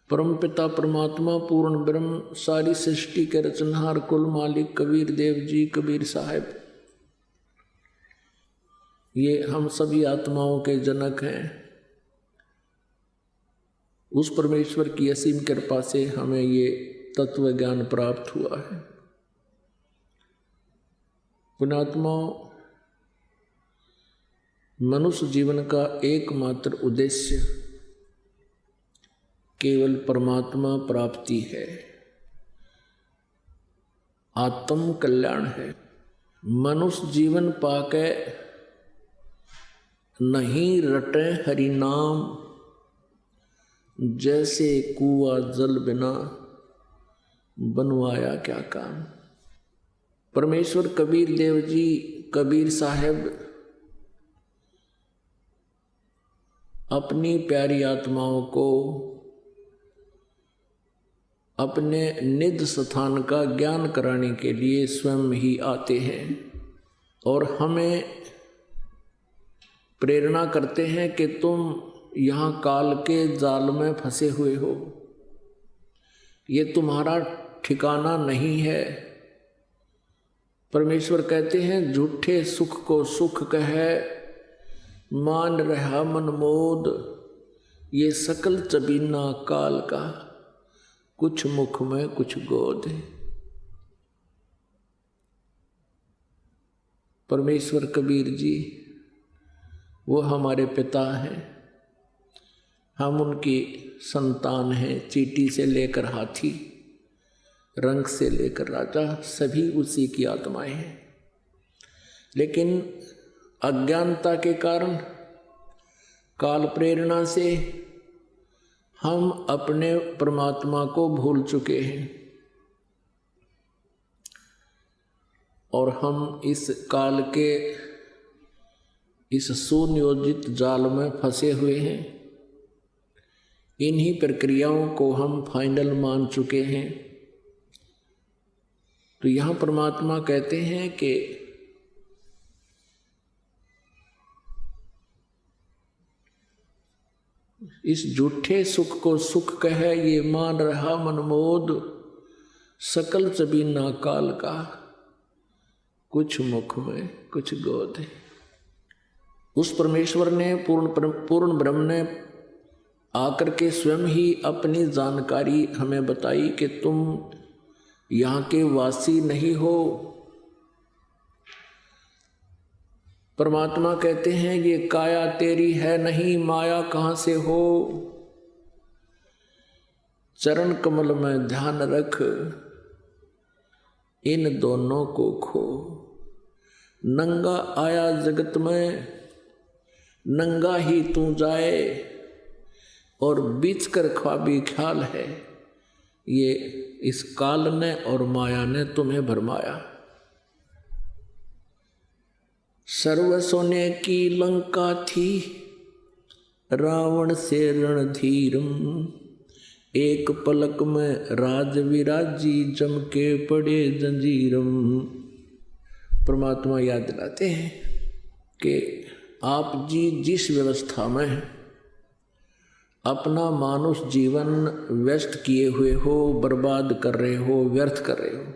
परम पिता परमात्मा पूर्ण ब्रह्म सारी सृष्टि के रचनहार कुल मालिक कबीर देव जी कबीर साहब, ये हम सभी आत्माओं के जनक हैं। उस परमेश्वर की असीम कृपा से हमें ये तत्व ज्ञान प्राप्त हुआ है। पुण्यात्माओं, मनुष्य जीवन का एकमात्र उद्देश्य केवल परमात्मा प्राप्ति है, आत्म कल्याण है। मनुष्य जीवन पाके नहीं रटे हरि नाम, जैसे कुआ जल बिना बनवाया क्या काम। परमेश्वर कबीर देव जी कबीर साहब अपनी प्यारी आत्माओं को अपने निज स्थान का ज्ञान कराने के लिए स्वयं ही आते हैं और हमें प्रेरणा करते हैं कि तुम यहाँ काल के जाल में फंसे हुए हो, ये तुम्हारा ठिकाना नहीं है। परमेश्वर कहते हैं झूठे सुख को सुख कहे, मान रहा मन मोद, ये सकल चबीना काल का, कुछ मुख में कुछ गोद। परमेश्वर कबीर जी वो हमारे पिता हैं, हम उनकी संतान हैं। चींटी से लेकर हाथी, रंग से लेकर राजा, सभी उसी की आत्माएं हैं। लेकिन अज्ञानता के कारण, काल प्रेरणा से हम अपने परमात्मा को भूल चुके हैं और हम इस काल के इस सुनियोजित जाल में फंसे हुए हैं। इन्हीं प्रक्रियाओं को हम फाइनल मान चुके हैं। तो यहाँ परमात्मा कहते हैं कि इस झूठे सुख को सुख कहे, ये मान रहा मनमोद, सकल चबीना काल का, कुछ मुख में कुछ गोद है। उस परमेश्वर ने पूर्ण ब्रह्म ने आकर के स्वयं ही अपनी जानकारी हमें बताई कि तुम यहाँ के वासी नहीं हो। परमात्मा कहते हैं ये काया तेरी है नहीं, माया कहाँ से हो। चरण कमल में ध्यान रख, इन दोनों को खो। नंगा आया जगत में, नंगा ही तू जाए, और बीच कर ख्वाबी ख्याल है, ये इस काल ने और माया ने तुम्हें भरमाया। सर्व सोने की लंका थी, रावण से रणधीरम, एक पलक में राज विराजी, जम के पड़े जंजीरम। परमात्मा याद दिलाते हैं कि आप जी जिस व्यवस्था में अपना मानुष जीवन व्यस्त किए हुए हो, बर्बाद कर रहे हो, व्यर्थ कर रहे हो,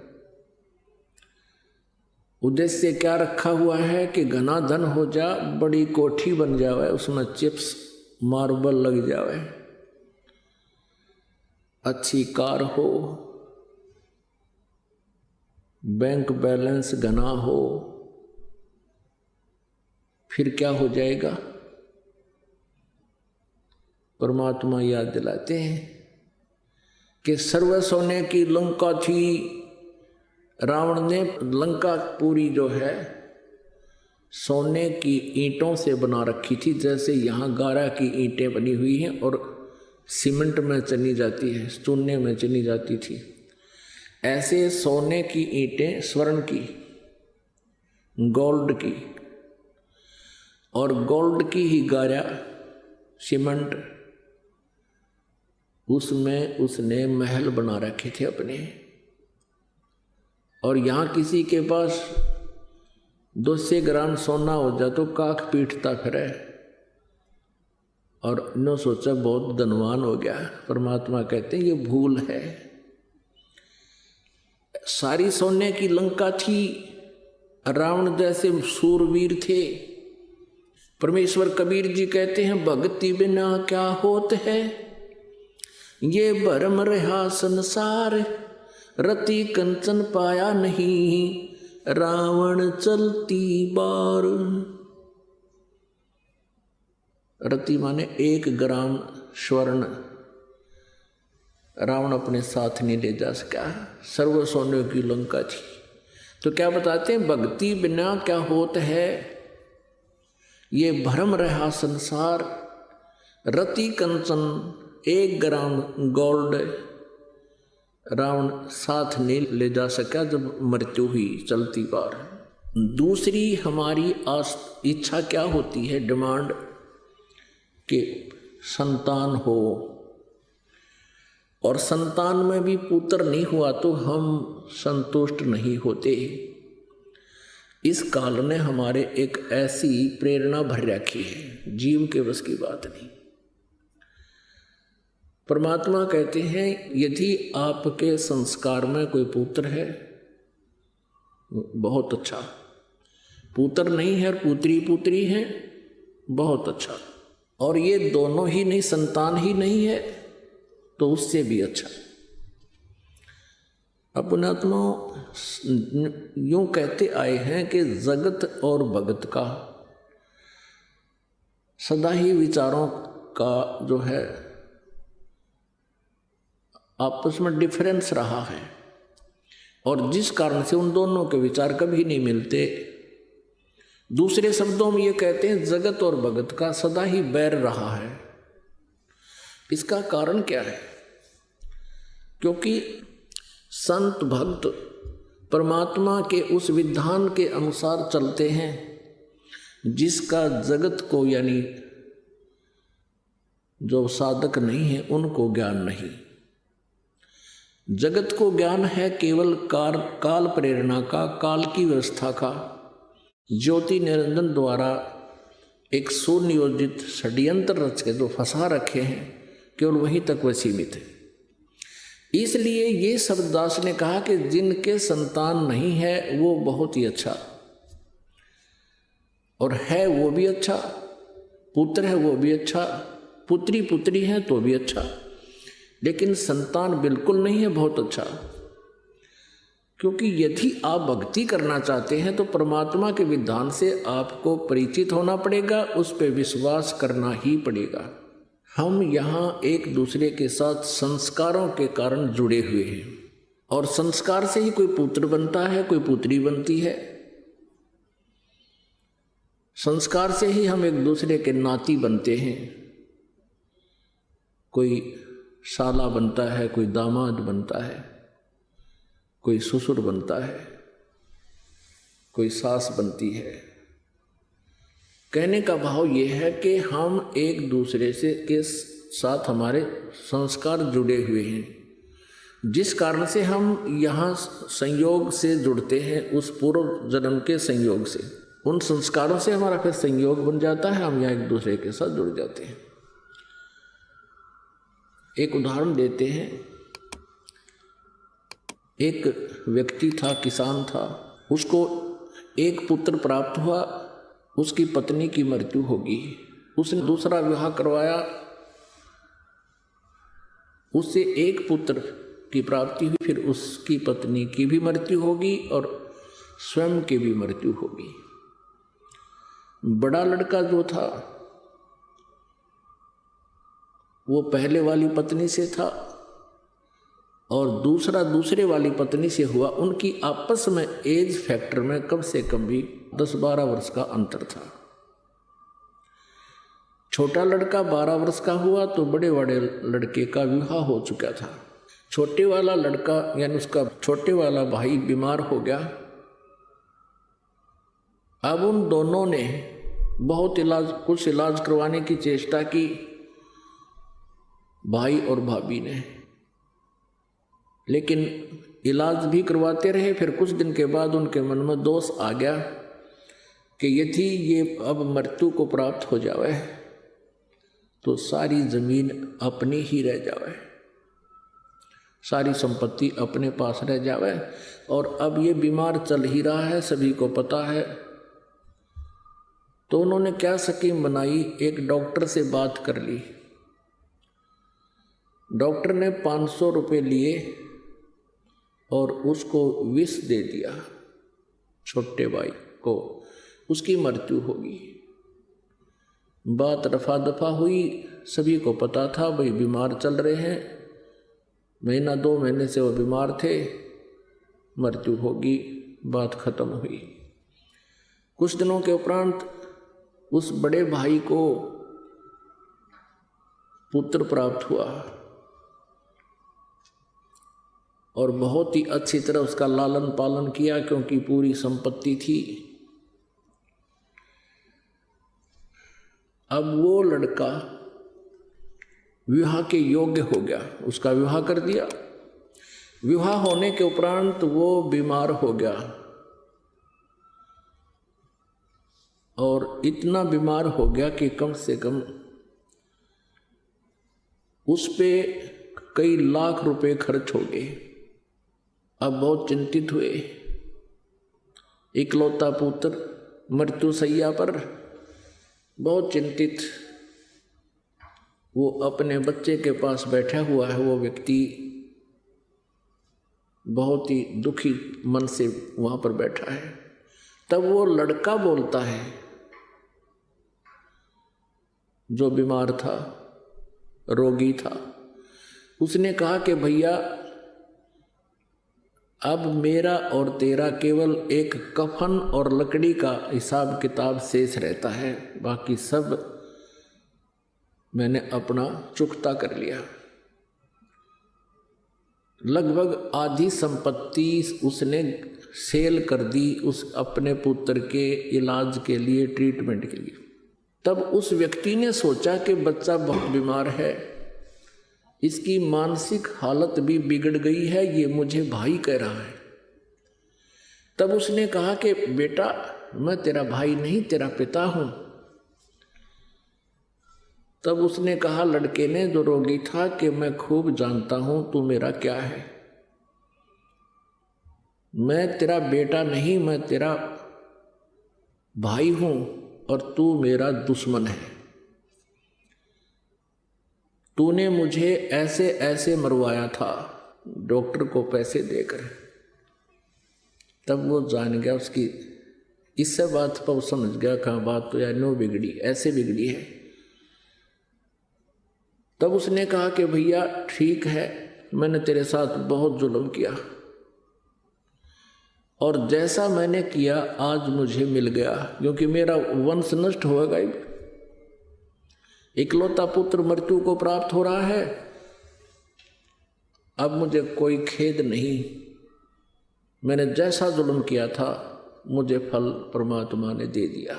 उद्देश्य क्या रखा हुआ है कि घना धन हो जा, बड़ी कोठी बन जावे, उसमें चिप्स मार्बल लग जावे, अच्छी कार हो, बैंक बैलेंस घना हो, फिर क्या हो जाएगा। परमात्मा याद दिलाते हैं कि सर्व सोने की लंका थी। रावण ने लंका पूरी जो है सोने की ईंटों से बना रखी थी, जैसे यहाँ गारा की ईंटें बनी हुई हैं और सीमेंट में चनी जाती है, चूने में चनी जाती थी, ऐसे सोने की ईंटें, स्वर्ण की, गोल्ड की, और गोल्ड की ही गारा सीमेंट, उसमें उसने महल बना रखे थे अपने। और यहाँ किसी के पास 200 ग्राम सोना हो जाए तो काख पीटता फिरे, और इन्हों सोचा बहुत धनवान हो गया। परमात्मा कहते हैं ये भूल है। सारी सोने की लंका थी, रावण जैसे सूरवीर थे। परमेश्वर कबीर जी कहते हैं भक्ति बिना क्या होत है, ये भरम रहा संसार, रति कंचन पाया नहीं, रावण चलती बार। रति माने 1 ग्राम स्वर्ण रावण अपने साथ नहीं ले जा सका, सर्व सोने की लंका थी। तो क्या बताते हैं, भक्ति बिना क्या होत है, ये भ्रम रहा संसार, रति कंचन 1 ग्राम गोल्ड रावण साथ नहीं ले जा सका जब मृत्यु हुई चलती बार। दूसरी हमारी इच्छा क्या होती है, डिमांड कि संतान हो, और संतान में भी पुत्र नहीं हुआ तो हम संतुष्ट नहीं होते। इस काल ने हमारे एक ऐसी प्रेरणा भर रखी है, जीव के बस की बात नहीं। परमात्मा कहते हैं यदि आपके संस्कार में कोई पुत्र है बहुत अच्छा, पुत्र नहीं है और पुत्री है बहुत अच्छा, और ये दोनों ही नहीं, संतान ही नहीं है तो उससे भी अच्छा। अपनात्मा यूं कहते आए हैं कि जगत और भगत का सदा ही विचारों का जो है आपस में डिफरेंस रहा है, और जिस कारण से उन दोनों के विचार कभी नहीं मिलते। दूसरे शब्दों में ये कहते हैं जगत और भगत का सदा ही बैर रहा है। इसका कारण क्या है? क्योंकि संत भक्त परमात्मा के उस विधान के अनुसार चलते हैं जिसका जगत को यानी जो साधक नहीं है उनको ज्ञान नहीं। जगत को ज्ञान है केवल काल प्रेरणा का, काल की व्यवस्था का, ज्योति निरंजन द्वारा एक सुनियोजित षड्यंत्र रच के जो फंसा रखे हैं केवल वहीं तक वह सीमित है। इसलिए ये शब्ददास ने कहा कि जिनके संतान नहीं है वो बहुत ही अच्छा, और है वो भी अच्छा, पुत्र है वो भी अच्छा, पुत्री है तो भी अच्छा, लेकिन संतान बिल्कुल नहीं है बहुत अच्छा। क्योंकि यदि आप भक्ति करना चाहते हैं तो परमात्मा के विधान से आपको परिचित होना पड़ेगा, उस पर विश्वास करना ही पड़ेगा। हम यहाँ एक दूसरे के साथ संस्कारों के कारण जुड़े हुए हैं, और संस्कार से ही कोई पुत्र बनता है, कोई पुत्री बनती है। संस्कार से ही हम एक दूसरे के नाती बनते हैं। कोई साला बनता है, कोई दामाद बनता है, कोई ससुर बनता है, कोई सास बनती है। कहने का भाव यह है कि हम एक दूसरे से के साथ हमारे संस्कार जुड़े हुए हैं, जिस कारण से हम यहाँ संयोग से जुड़ते हैं, उस पूर्व जन्म के संयोग से, उन संस्कारों से हमारा फिर संयोग बन जाता है, हम यहाँ एक दूसरे के साथ जुड़ जाते हैं। एक उदाहरण देते हैं। एक व्यक्ति था, किसान था, उसको एक पुत्र प्राप्त हुआ, उसकी पत्नी की मृत्यु होगी। उसने दूसरा विवाह करवाया, उससे एक पुत्र की प्राप्ति हुई, फिर उसकी पत्नी की भी मृत्यु होगी और स्वयं की भी मृत्यु होगी। बड़ा लड़का जो था वो पहले वाली पत्नी से था और दूसरा दूसरे वाली पत्नी से हुआ। उनकी आपस में एज फैक्टर में कम से कम भी 10-12 वर्ष का अंतर था। छोटा लड़का 12 वर्ष का हुआ तो बड़े बड़े लड़के का विवाह हो चुका था। छोटे वाला लड़का यानी उसका छोटे वाला भाई बीमार हो गया। अब उन दोनों ने बहुत कुछ इलाज करवाने की चेष्टा की, भाई और भाभी ने, लेकिन इलाज भी करवाते रहे। फिर कुछ दिन के बाद उनके मन में दोष आ गया कि यदि ये अब मृत्यु को प्राप्त हो जावे तो सारी जमीन अपनी ही रह जावे, सारी संपत्ति अपने पास रह जावे। और अब ये बीमार चल ही रहा है, सभी को पता है। तो उन्होंने क्या स्कीम बनाई, एक डॉक्टर से बात कर ली। डॉक्टर ने 500 रुपये लिए और उसको विष दे दिया छोटे भाई को, उसकी मृत्यु होगी। बात रफा दफा हुई, सभी को पता था भाई बीमार चल रहे हैं, महीना 2 महीने से वो बीमार थे, मृत्यु होगी, बात खत्म हुई। कुछ दिनों के उपरांत उस बड़े भाई को पुत्र प्राप्त हुआ और बहुत ही अच्छी तरह उसका लालन पालन किया, क्योंकि पूरी संपत्ति थी। अब वो लड़का विवाह के योग्य हो गया, उसका विवाह कर दिया। विवाह होने के उपरांत वो बीमार हो गया और इतना बीमार हो गया कि कम से कम उस पे कई लाख रुपए खर्च हो गए। अब बहुत चिंतित हुए, इकलौता पुत्र मृत्यु सैया पर, बहुत चिंतित। वो अपने बच्चे के पास बैठा हुआ है, वो व्यक्ति बहुत ही दुखी मन से वहाँ पर बैठा है। तब वो लड़का बोलता है जो बीमार था, रोगी था, उसने कहा कि भैया अब मेरा और तेरा केवल एक कफन और लकड़ी का हिसाब किताब शेष रहता है, बाकी सब मैंने अपना चुकता कर लिया। लगभग आधी संपत्ति उसने सेल कर दी उस अपने पुत्र के इलाज के लिए, ट्रीटमेंट के लिए। तब उस व्यक्ति ने सोचा कि बच्चा बहुत बीमार है, इसकी मानसिक हालत भी बिगड़ गई है, ये मुझे भाई कह रहा है। तब उसने कहा कि बेटा मैं तेरा भाई नहीं, तेरा पिता हूं। तब उसने कहा, लड़के ने जो रोगी था, कि मैं खूब जानता हूं तू मेरा क्या है। मैं तेरा बेटा नहीं, मैं तेरा भाई हूं और तू मेरा दुश्मन है। तूने मुझे ऐसे ऐसे मरवाया था डॉक्टर को पैसे देकर। तब वो जान गया, उसकी इससे बात पर वो समझ गया कहाँ बात तो यार नो बिगड़ी, ऐसे बिगड़ी है। तब उसने कहा कि भैया ठीक है, मैंने तेरे साथ बहुत जुल्म किया और जैसा मैंने किया आज मुझे मिल गया, क्योंकि मेरा वंश नष्ट होगा। इकलौता पुत्र मृत्यु को प्राप्त हो रहा है, अब मुझे कोई खेद नहीं। मैंने जैसा जुल्म किया था मुझे फल परमात्मा ने दे दिया।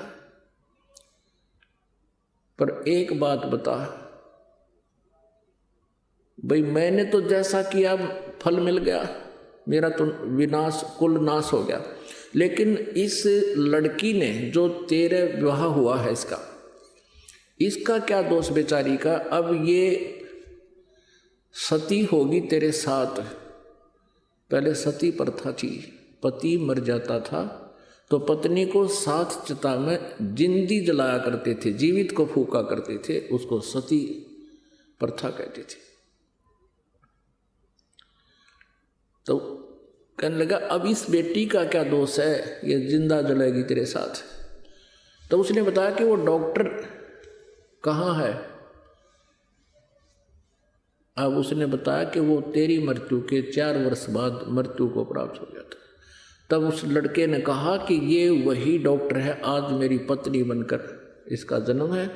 पर एक बात बता भाई, मैंने तो जैसा किया फल मिल गया, मेरा तो विनाश कुल नाश हो गया। लेकिन इस लड़की ने जो तेरे विवाह हुआ है इसका क्या दोष बेचारी का। अब ये सती होगी तेरे साथ। पहले सती प्रथा थी, पति मर जाता था तो पत्नी को साथ चिता में जिंदी जलाया करते थे, जीवित को फूका करते थे, उसको सती प्रथा कहते थे। तो कहने लगा अब इस बेटी का क्या दोष है, ये जिंदा जलेगी तेरे साथ। तो उसने बताया कि वो डॉक्टर कहाँ है। अब उसने बताया कि वो तेरी मृत्यु के 4 वर्ष बाद मृत्यु को प्राप्त हो जाता। तब उस लड़के ने कहा कि ये वही डॉक्टर है, आज मेरी पत्नी बनकर इसका जन्म है,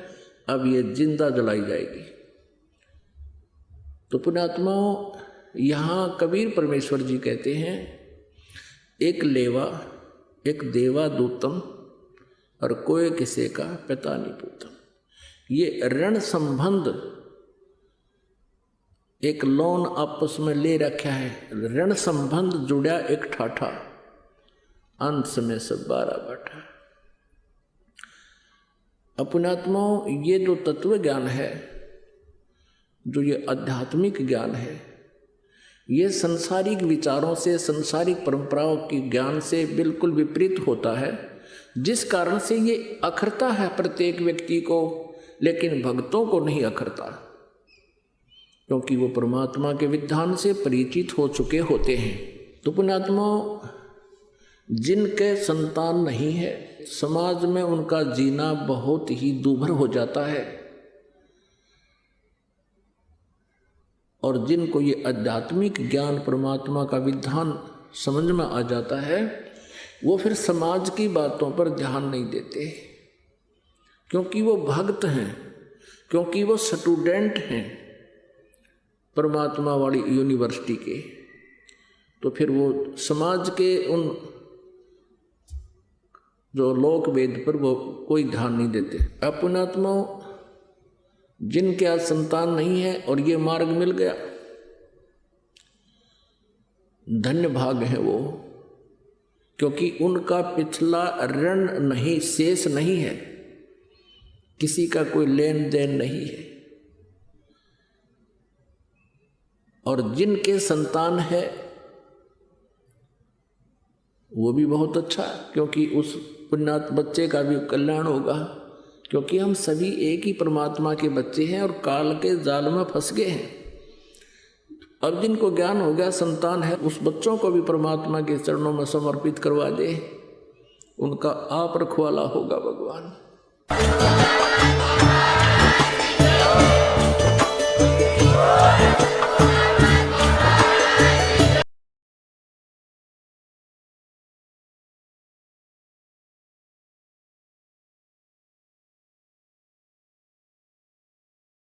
अब ये जिंदा जलाई जाएगी। तो पुण्यात्माओं, यहाँ कबीर परमेश्वर जी कहते हैं, एक लेवा एक देवा दूतम और कोई किसी का पिता नहीं पूतम। ये ऋण संबंध एक लोन आपस में ले रखा है, ऋण संबंध जुड़ा एक ठाठा, अंत में सब 12 बाटा। अपनात्माओं, ये जो तत्व ज्ञान है जो ये आध्यात्मिक ज्ञान है, ये संसारिक विचारों से, संसारिक परंपराओं के ज्ञान से बिल्कुल विपरीत होता है, जिस कारण से ये अखरता है प्रत्येक व्यक्ति को, लेकिन भक्तों को नहीं अखरता, क्योंकि वो परमात्मा के विधान से परिचित हो चुके होते हैं। तो पुण्यात्माओं, जिनके संतान नहीं है, समाज में उनका जीना बहुत ही दूभर हो जाता है, और जिनको ये आध्यात्मिक ज्ञान परमात्मा का विधान समझ में आ जाता है, वो फिर समाज की बातों पर ध्यान नहीं देते, क्योंकि वो भक्त हैं, क्योंकि वो स्टूडेंट हैं परमात्मा वाली यूनिवर्सिटी के। तो फिर वो समाज के उन जो लोक वेद पर वो कोई ध्यान नहीं देते। अपनात्माओं, जिनके आज संतान नहीं है और ये मार्ग मिल गया, धन्य भाग है वो, क्योंकि उनका पिछला ऋण नहीं, शेष नहीं है, किसी का कोई लेन देन नहीं है। और जिनके संतान है वो भी बहुत अच्छा, क्योंकि उस पुण्यात्म बच्चे का भी कल्याण होगा, क्योंकि हम सभी एक ही परमात्मा के बच्चे हैं और काल के जाल में फंस गए हैं। अब जिनको ज्ञान हो गया, संतान है, उस बच्चों को भी परमात्मा के चरणों में समर्पित करवा दे, उनका आप रखवाला होगा भगवान।